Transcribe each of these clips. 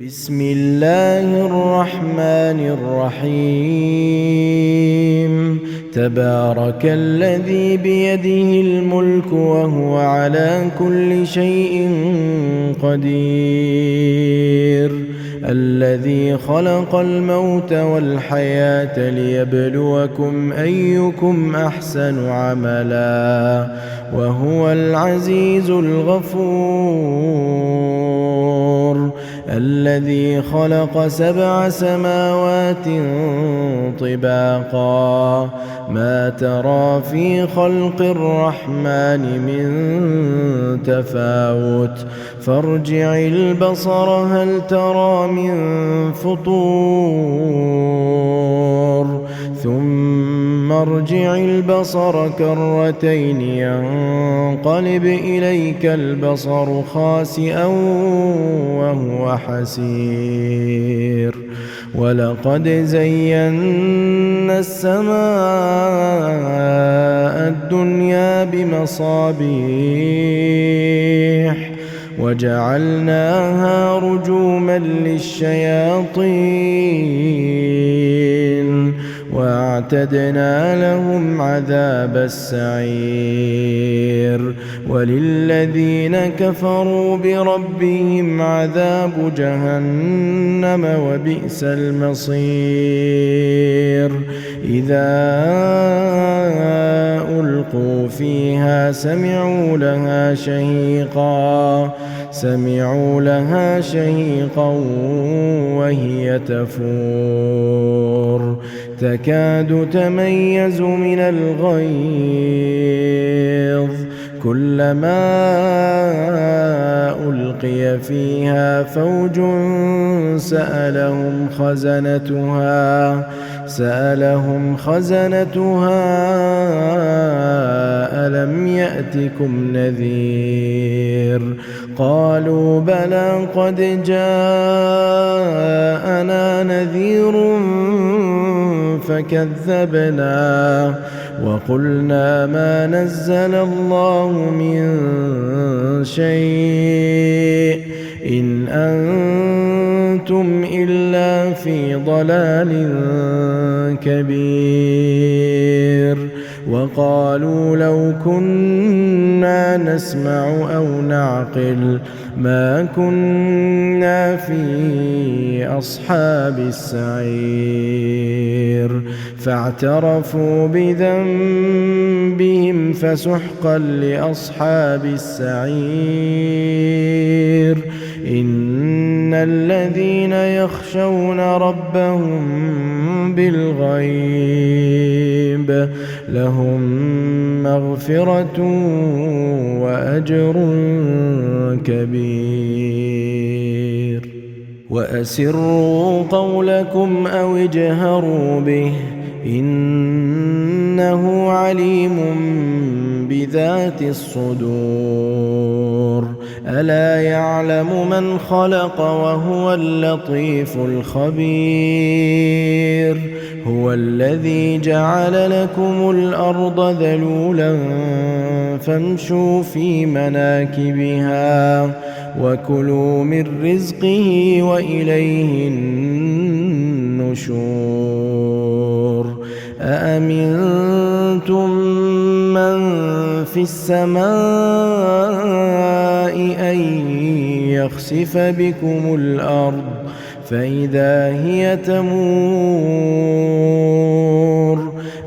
بسم الله الرحمن الرحيم. تبارك الذي بيده الملك وهو على كل شيء قدير. الذي خلق الموت والحياة ليبلوكم أيكم أحسن عملا وهو العزيز الغفور. الذي خلق 7 سماوات طباقا ما ترى في خلق الرحمن من تفاوت فارجع البصر هل ترى من فطور ثم ارجع البصر كرتين ينقلب إليك البصر خاسئا وهو حسير. ولقد زينا السماء الدنيا بمصابيح وجعلناها رجوما للشياطين وأعتدنا لهم عذاب السعير. وللذين كفروا بربهم عذاب جهنم وبئس المصير. إذا ألقوا فيها سمعوا لها شهيقا وهي تفور تكاد تميز من الغيظ كلما ألقي فيها فوج سألهم خزنتها ألم يأتكم نذير قالوا بلى قد جاءنا نذير فكذبنا وقلنا ما نزل الله من شيء إن أنتم إلا في ضلال كبير. وقالوا لو كنا نسمع أو نعقل ما كنا في أصحاب السعير. فاعترفوا بذنبهم فسحقا لأصحاب السعير. إن الذين يخشون ربهم بالغيب لهم مغفرة وأجر كبير. وأسروا قولكم أو اجهروا به إنه عليم بذات الصدور. ألا يعلم من خلق وهو اللطيف الخبير. هو الذي جعل لكم الأرض ذلولا فامشوا في مناكبها وكلوا من رزقه وإليه النشور. أأمنتم من في السماء أن يخسف بكم الأرض فإذا هي تمور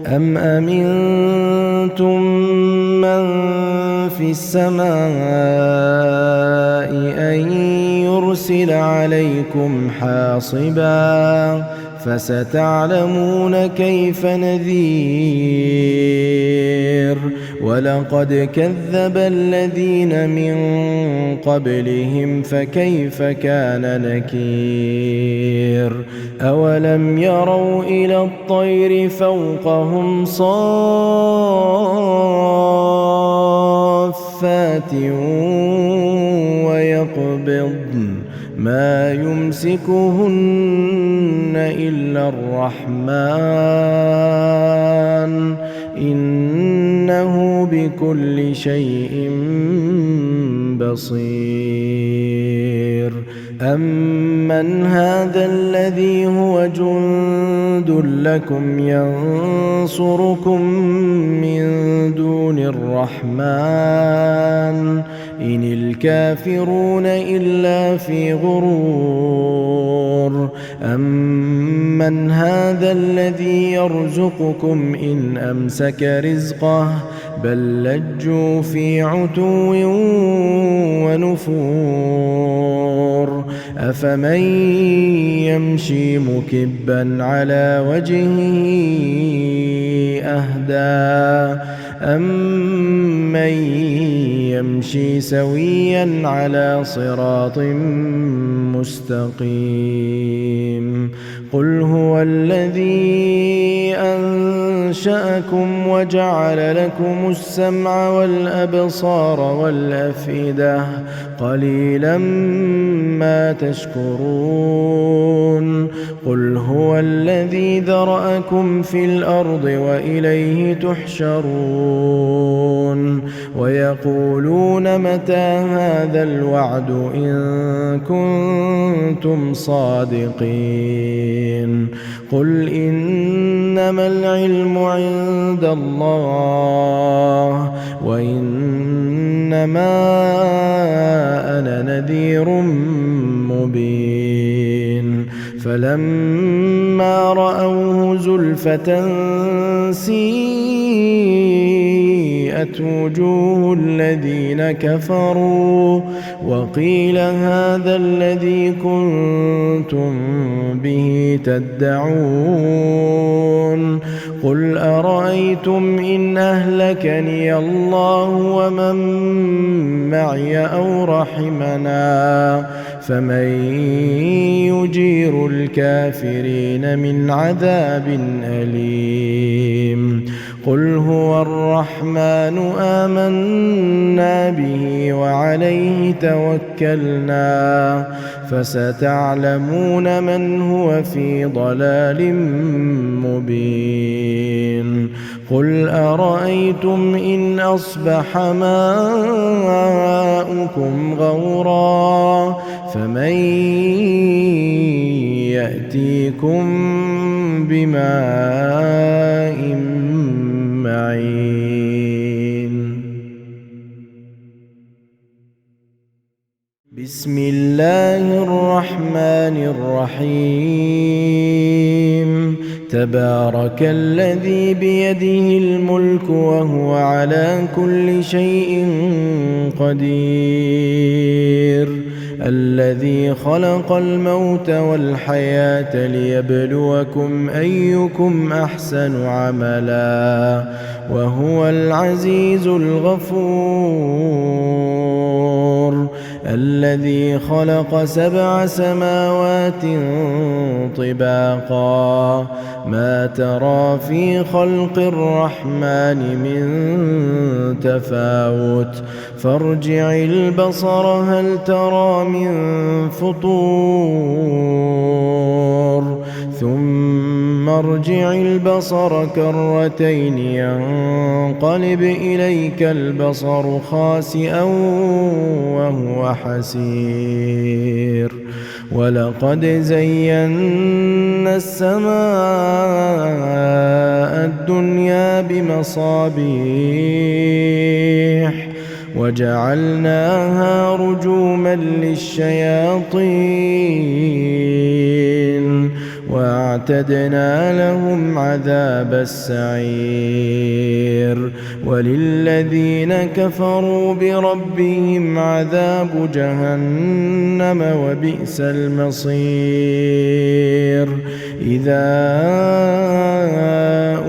أم أمنتم من في السماء أن يرسل عليكم حاصبا فستعلمون كيف نذير. ولقد كذب الذين من قبلهم فكيف كان نكير. أولم يروا إلى الطير فوقهم صافات ويقبضن ما يمسكهن إلا الرحمن إنه بكل شيء بصير. أَمَّنْ هَذَا الَّذِي هُوَ جُندٌ لَّكُمْ يَنصُرُكُم مِّن دُونِ الرَّحْمَٰنِ إِنِ الْكَافِرُونَ إِلَّا فِي غُرُورٍ أَمَّنْ هَذَا الَّذِي يَرْزُقُكُمْ إِنْ أَمْسَكَ رِزْقَهُ بَل لَّجُّوا فِي عُتُوٍّ وَنُفُورٍ أَفَمَن يَمْشِي مُكِبًّا عَلَىٰ وَجْهِهِ أَهْدَىٰ أَمَّن يَمْشِي سَوِيًّا عَلَىٰ صِرَاطٍ مُّسْتَقِيمٍ قُلْ هُوَ الَّذِي أَنشَأَكُمْ وَجَعَلَ لَكُمُ السَّمْعَ وَالْأَبْصَارَ وَالْأَفْئِدَةَ قَلِيلًا مَّا تَشْكُرُونَ قُلْ هُوَ الَّذِي ذَرَأَكُمْ فِي الْأَرْضِ وَإِلَيْهِ تُحْشَرُونَ وَيَقُولُونَ مَتَىٰ هَٰذَا الْوَعْدُ إِن كُنتُمْ صَادِقِينَ قُلْ إِنَّمَا الْعِلْمُ عِندَ اللَّهِ وَإِنَّمَا أَنَا نَذِيرٌ مُّبِينٌ فَلَمَّا رَأَوْهُ زُلْفَةً سِيئَتْ وُجُوهُ الَّذِينَ كَفَرُوا وَقِيلَ هَٰذَا الَّذِي كُنتُم بِهِ تَدَّعُونَ قُلْ أَرَأَيْتُمْ إِنْ أَهْلَكَنِيَ اللَّهُ وَمَن مَّعِيَ أَوْ رَحِمَنَا فَمَن يُجِيرُ الْكَافِرِينَ مِنْ عَذَابٍ أَلِيمٍ قُلْ هُوَ الرَّحْمَٰنُ آمَنَّا بِهِ وَعَلَيْهِ تَوَكَّلْنَا فَسَتَعْلَمُونَ مَنْ هُوَ فِي ضَلَالٍ مُّبِينٍ قُلْ أَرَأَيْتُمْ إِنْ أَصْبَحَ مَاؤُكُمْ غَوْرًا فَمَن يَأْتِيكُم بِمَاءٍ مَّعِينٍ بسم الله الرحمن الرحيم تبارك الذي بيده الملك وهو على كل شيء قدير الذي خلق الموت والحياة ليبلوكم أيكم أحسن عملا وهو العزيز الغفور الذي خلق 7 سماوات طباقا ما ترى في خلق الرحمن من تفاوت فارجع البصر هل ترى من فطور ثم ارجع البصر كرتين ينقلب إليك البصر خاسئا وهو حسير ولقد زينا السماء الدنيا بمصابيح وجعلناها رجوما للشياطين وأعتدنا لهم عذاب السعير وللذين كفروا بربهم عذاب جهنم وبئس المصير إذا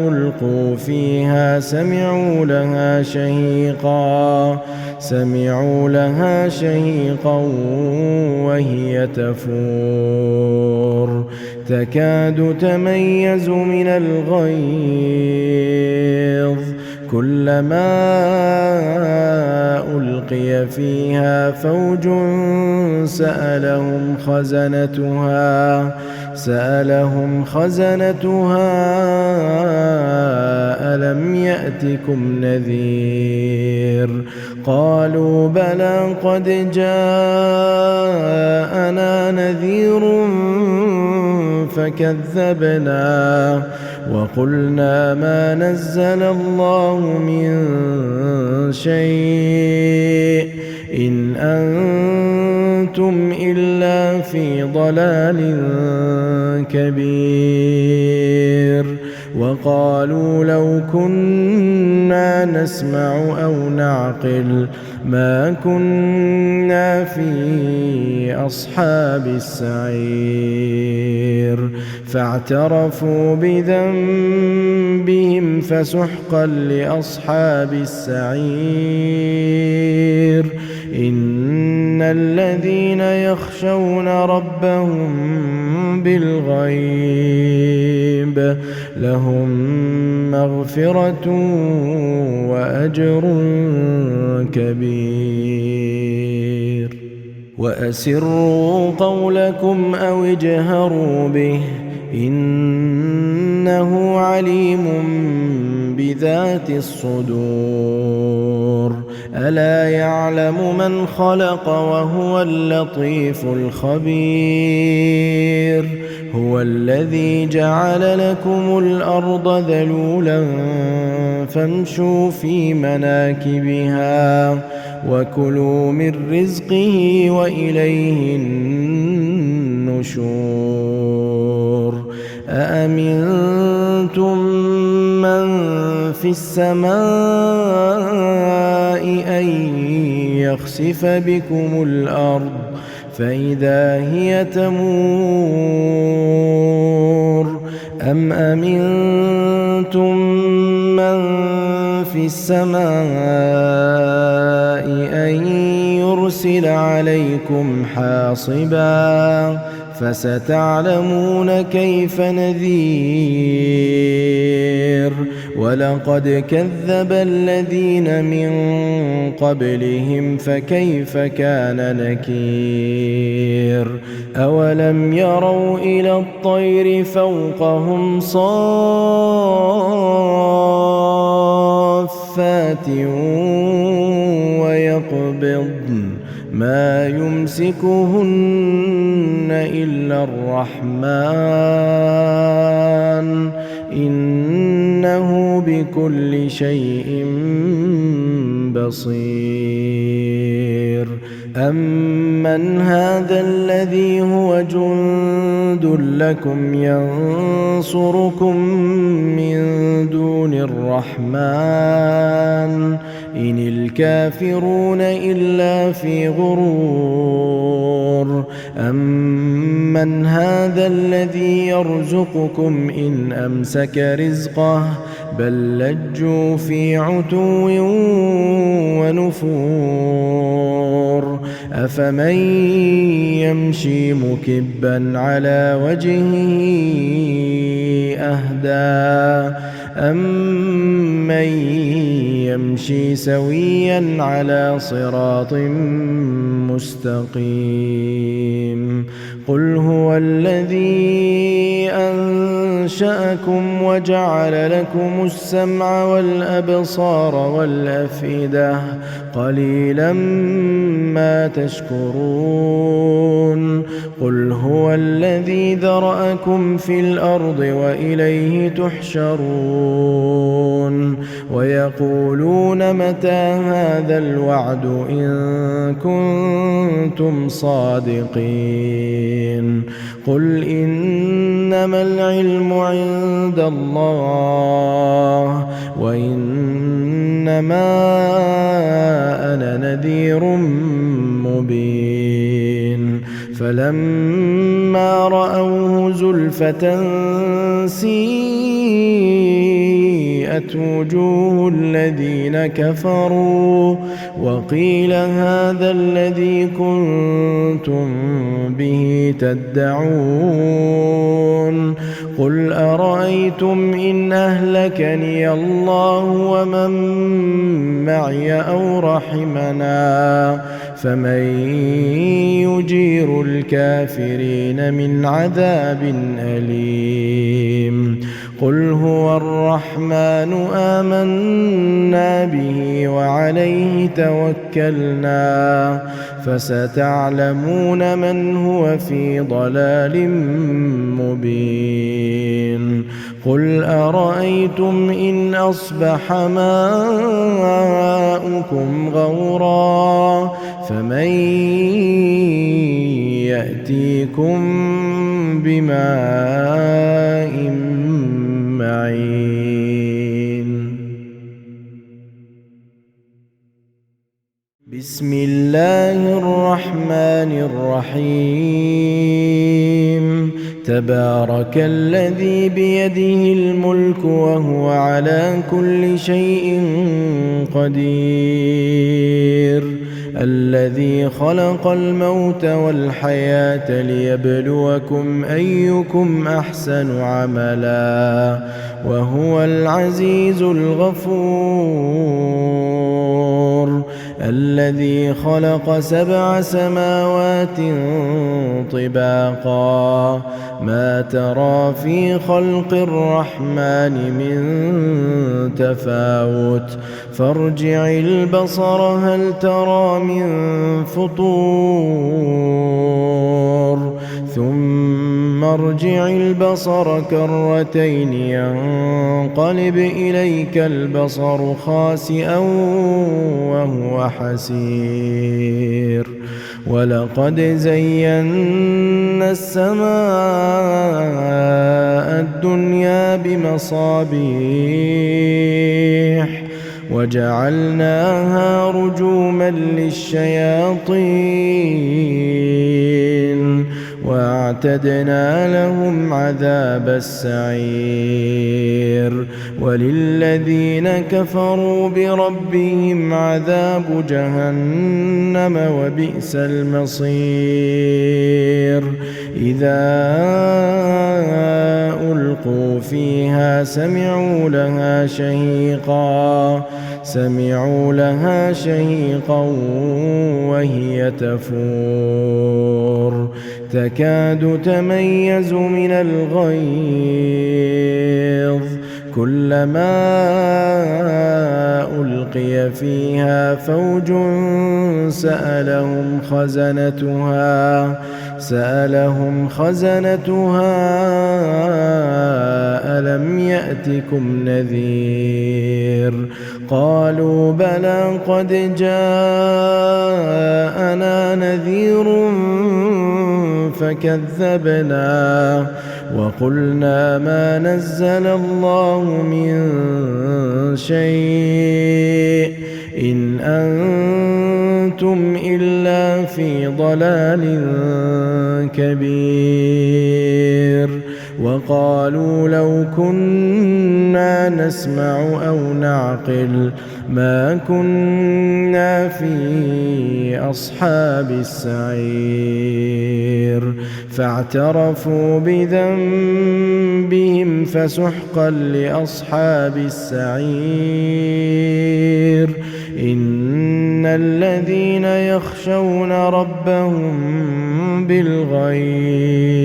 ألقوا فيها سمعوا لها شهيقا وهي تفور تكاد تميز من الغيظ كلما ألقي فيها فوج سألهم خزنتها ألم يأتكم نذير قالوا بلى قد جاءنا نذير فكذبنا وقلنا ما نزل الله من شيء إن أنتم إلا في ضلال كبير. وقالوا لو كنا نسمع أو نعقل ما كنا في أصحاب السعير. فاعترفوا بذنبهم فسحقا لأصحاب السعير. إن الذين يخشون ربهم بالغيب لهم مغفرة وأجر كبير. وأسروا قولكم أو اجهروا به إنه عليم بذات الصدور. ألا يعلم من خلق وهو اللطيف الخبير. هو الذي جعل لكم الأرض ذلولا فامشوا في مناكبها وكلوا من رزقه وإليه النشور. أأمنتم من في السماء أن يخسف بكم الأرض فإذا هي تمور أم أمنتم من في السماء أن يرسل عليكم حاصبا فستعلمون كيف نذير. ولقد كذب الذين من قبلهم فكيف كان نكير. أولم يروا إلى الطير فوقهم صافات ويقبضن ما يمسكهن إلا الرحمن إنه بكل شيء بصير. أمن هذا الذي هو جند لكم ينصركم من دون الرحمن إن الكافرون إلا في غرور. أمن هذا الذي يرزقكم إن أمسك رزقه بل لجوا في عتو ونفور. أفمن يمشي مكبا على وجهه أهدى أمن يمشي سويا على صراط مستقيم. قل هو الذي أنشأكم وجعل لكم السمع والأبصار والأفئدة قليلا ما تشكرون. قل هو الذي ذرأكم في الأرض وإليه تحشرون. ويقولون متى هذا الوعد إن كنتم صادقين. قل إنما العلم عند الله وإنما أنا نذير مبين. فلما رأوه زلفة سيئت وجوه الذين كفروا وقيل هذا الذي كنتم به تدعون. قل أرأيتم إن أهلكني الله ومن معي أو رحمنا فمن يجير الكافرين من عذاب أليم قل هو الرحمن آمنا به وعليه توكلنا فستعلمون من هو في ضلال مبين قل أرأيتم إن أصبح ماؤكم غورا فمن يأتيكم بماء معين بسم الله الرحمن الرحيم تبارك الذي بيده الملك وهو على كل شيء قدير الذي خلق الموت والحياة ليبلوكم أيكم أحسن عملا وهو العزيز الغفور الذي خلق 7 سماوات طباقا ما ترى في خلق الرحمن من تفاوت فارجع البصر هل ترى من فطور ثم ارجع البصر كرتين ينقلب إليك البصر خاسئا وهو حسير ولقد زينا السماء الدنيا بمصابيح وجعلناها رجوما للشياطين واعتدنا لهم عذاب السعير وللذين كفروا بربهم عذاب جهنم وبئس المصير إذا ألقوا فيها سمعوا لها شهيقا وهي تفور تكاد تميز من الغيظ كلما ألقي فيها فوج سألهم خزنتها ألم يأتكم نذير قالوا بلى قد جاءنا نذير فكذبنا وقلنا ما نزل الله من شيء إن أنتم إلا في ضلال كبير وقالوا لو كنا نسمع أو نعقل ما كنا في أصحاب السعير فاعترفوا بذنبهم فسحقا لأصحاب السعير إن الذين يخشون ربهم بالغيب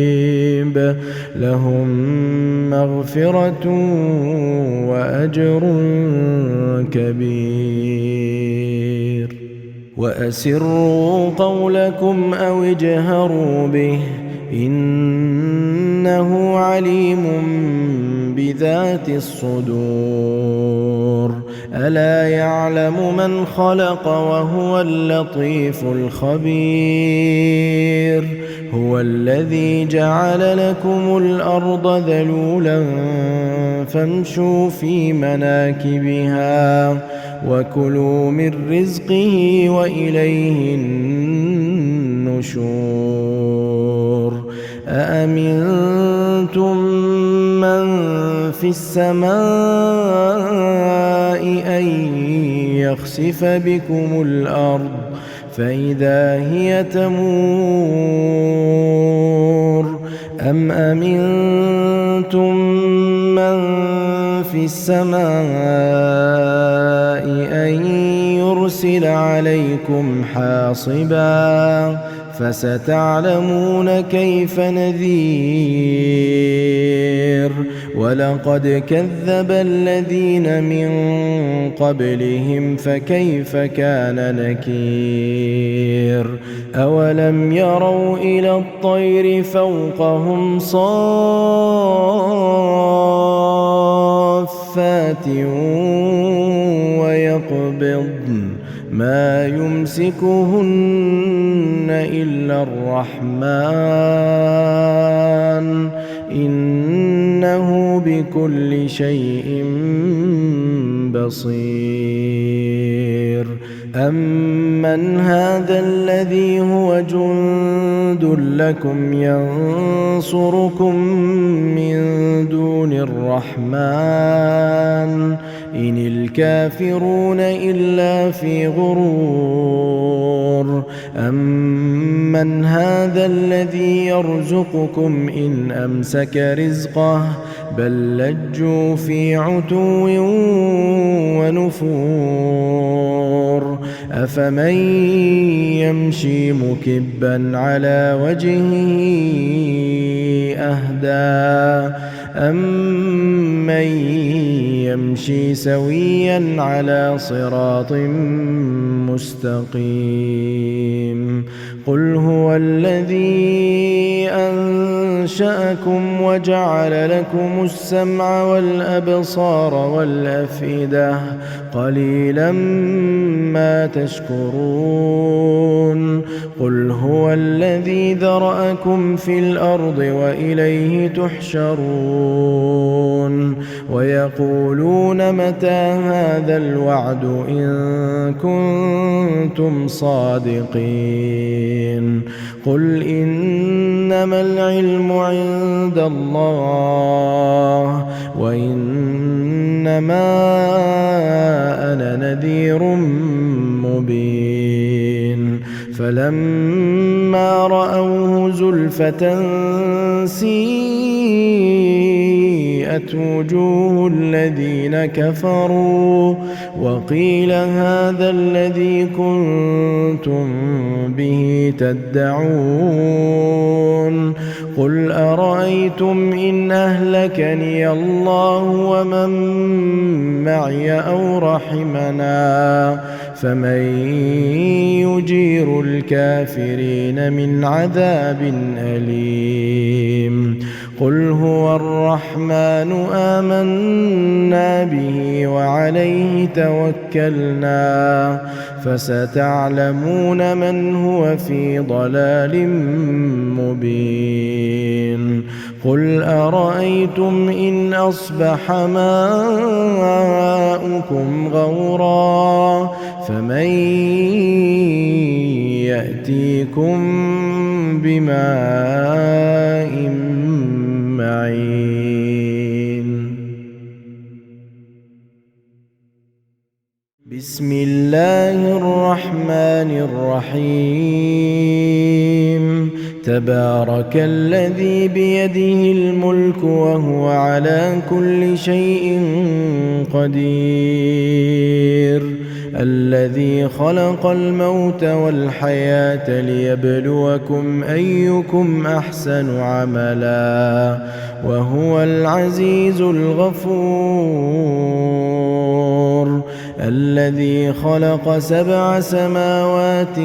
لهم مغفرة وأجر كبير وأسروا قولكم أو اجهروا به إنه عليم بذات الصدور ألا يعلم من خلق وهو اللطيف الخبير هو الذي جعل لكم الأرض ذلولا فامشوا في مناكبها وكلوا من رزقه وإليه النشور أأمنتم من في السماء أن يخسف بكم الأرض فإذا هي تمور أم أمنتم من في السماء أن ليرسل عليكم حاصبا فستعلمون كيف نذير ولقد كذب الذين من قبلهم فكيف كان نكير أولم يروا إلى الطير فوقهم صافات ويقبضن ما يمسكهن إلا الرحمن إنه بكل شيء بصير أمن هذا الذي هو جند لكم ينصركم من دون الرحمن إن الكافرون إلا في غرور أمن هذا الذي يرزقكم إن أمسك رزقه بل لجوا في عتو ونفور أفمن يمشي مكبا على وجهه أهدى أمن يمشي سويا على صراط مستقيم قل هو الذي أنشأكم وجعل لكم السمع والأبصار والأفئدة قليلا ما تشكرون قل هو الذي ذرأكم في الأرض وإليه تحشرون ويقولون متى هذا الوعد إن كنتم صادقين قل إنما العلم عند الله وإنما أنا نذير مبين فلما رأوه زلفة سيئت وجوه الذين كفروا وقيل هذا الذي كنتم به تدعون قل أرأيتم إن أهلكني الله ومن معي أو رحمنا فمن يجير الكافرين من عذاب أليم قل هو الرحمن آمنا به وعليه توكلنا فستعلمون من هو في ضلال مبين قل أرأيتم إن أصبح ماؤكم غورا فمن يأتيكم بماء معين بسم الله الرحمن الرحيم تبارك الذي بيده الملك وهو على كل شيء قدير الذي خلق الموت والحياة ليبلوكم أيكم أحسن عملا وهو العزيز الغفور الذي خلق 7 سماوات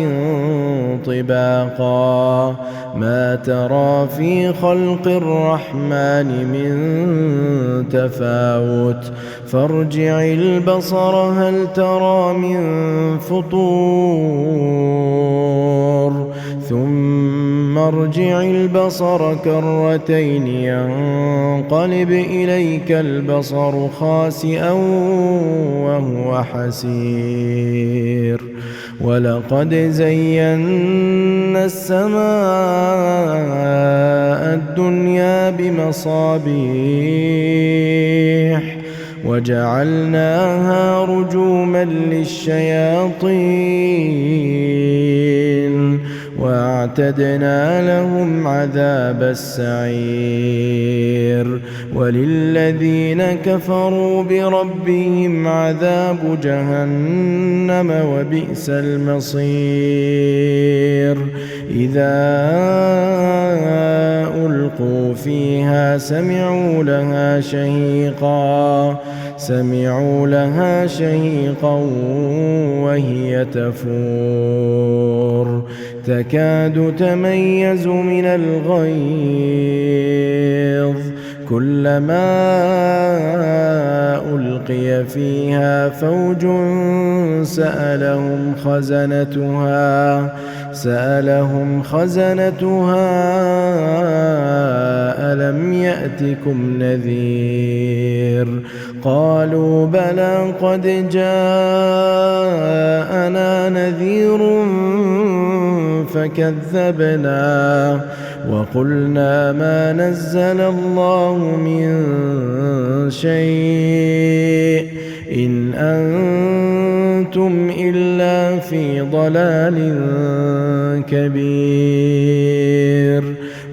طباقا ما ترى في خلق الرحمن من تفاوت فارجع البصر هل ترى من فطور ثم ارجع البصر كرتين ينقلب إليك البصر خاسئا وهو حسير ولقد زينا السماء الدنيا بمصابيح وجعلناها رجوما للشياطين وأعتدنا لهم عذاب السعير وللذين كفروا بربهم عذاب جهنم وبئس المصير إذا ألقوا فيها سمعوا لها شهيقا وهي تفور تكاد تميز من الغيظ كلما ألقي فيها فوج سألهم خزنتها ألم يأتكم نذير قالوا بلى قد جاءنا نذير فكذبنا وقلنا ما نزل الله من شيء إن أنتم إلا في ضلال كبير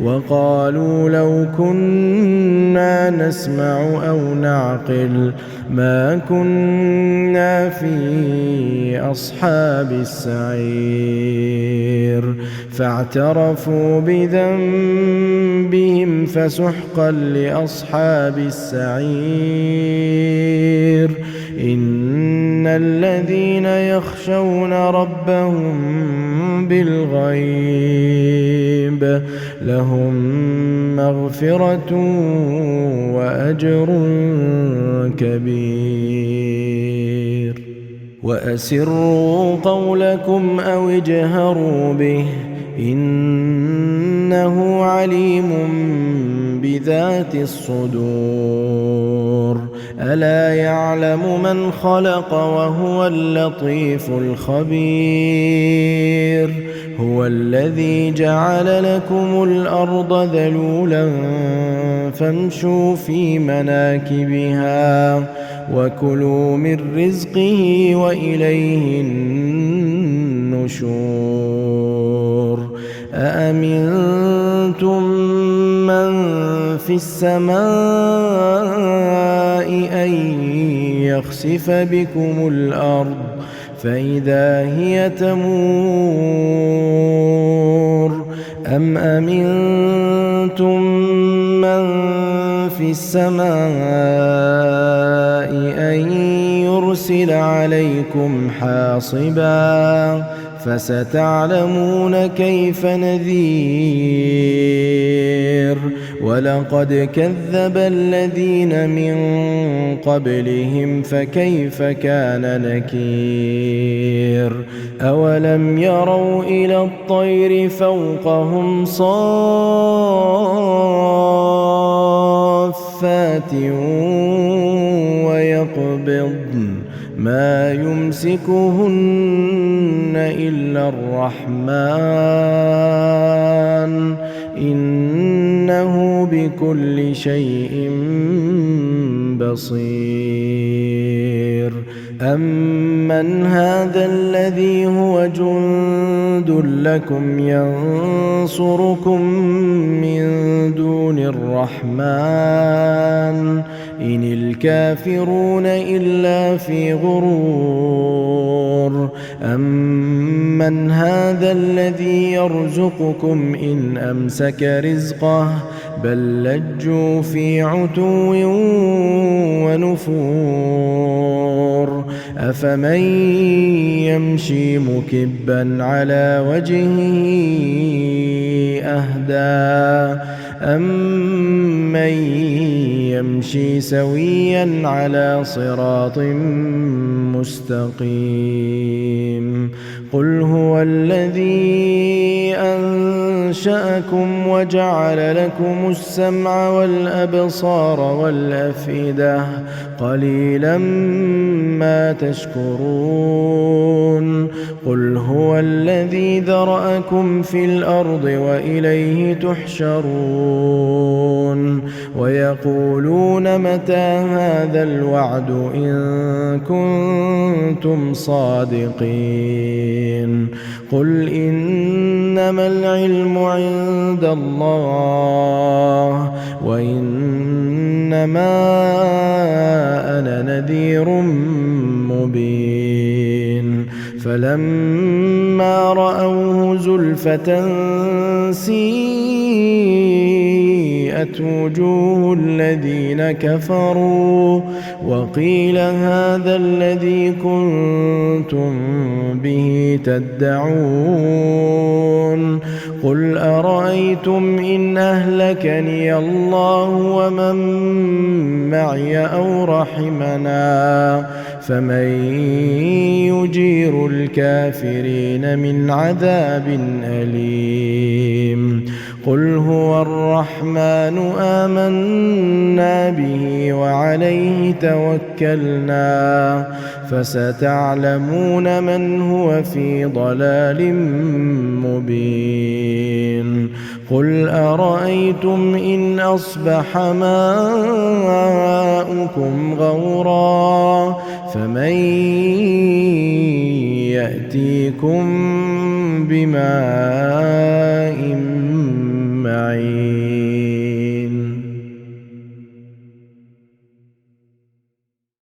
وقالوا لو كنا نسمع أو نعقل ما كنا في أصحاب السعير فاعترفوا بذنبهم فسحقا لأصحاب السعير إن الذين يخشون ربهم بالغيب لهم مغفرة وأجر كبير وأسروا قولكم أو اجهروا به إنه عليم بذات الصدور ألا يعلم من خلق وهو اللطيف الخبير هو الذي جعل لكم الأرض ذلولا فامشوا في مناكبها وكلوا من رزقه وإليه النشور أأمنتم من في السماء أن يخسف بكم الأرض فإذا هي تمور أم أمنتم من في السماء أن يرسل عليكم حاصبا فستعلمون كيف نذير ولقد كذب الذين من قبلهم فكيف كان نكير أولم يروا إلى الطير فوقهم صافات ويقبضن ما يمسكهن إلا الرحمن إنه بكل شيء بصير أمن هذا الذي هو جند لكم ينصركم من دون الرحمن إن الكافرون إلا في غرور أمن هذا الذي يرزقكم إن أمسك رزقه بل لجوا في عتو ونفور أفمن يمشي مكبا على وجهه أهدى أمن يمشي سويا على صراط مستقيم قل هو الذي أنشأكم وجعل لكم السمع والأبصار والأفئدة قليلا ما تشكرون قل هو الذي ذرأكم في الأرض وإليه تحشرون ويقولون متى هذا الوعد إن كنتم صادقين قل إنما العلم عند الله وإنما أنا نذير مبين فلما رأوه زلفة سيئت وجوه الذين كفروا وقيل هذا الذي كنتم به تدعون قل أرأيتم إن أهلكني الله ومن معي أو رحمنا فمن يجير الكافرين من عذاب أليم قل هو الرحمن آمنا به وعليه توكلنا فستعلمون من هو في ضلال مبين قل أرأيتم إن أصبح ماؤكم غورا فمن يأتيكم بماء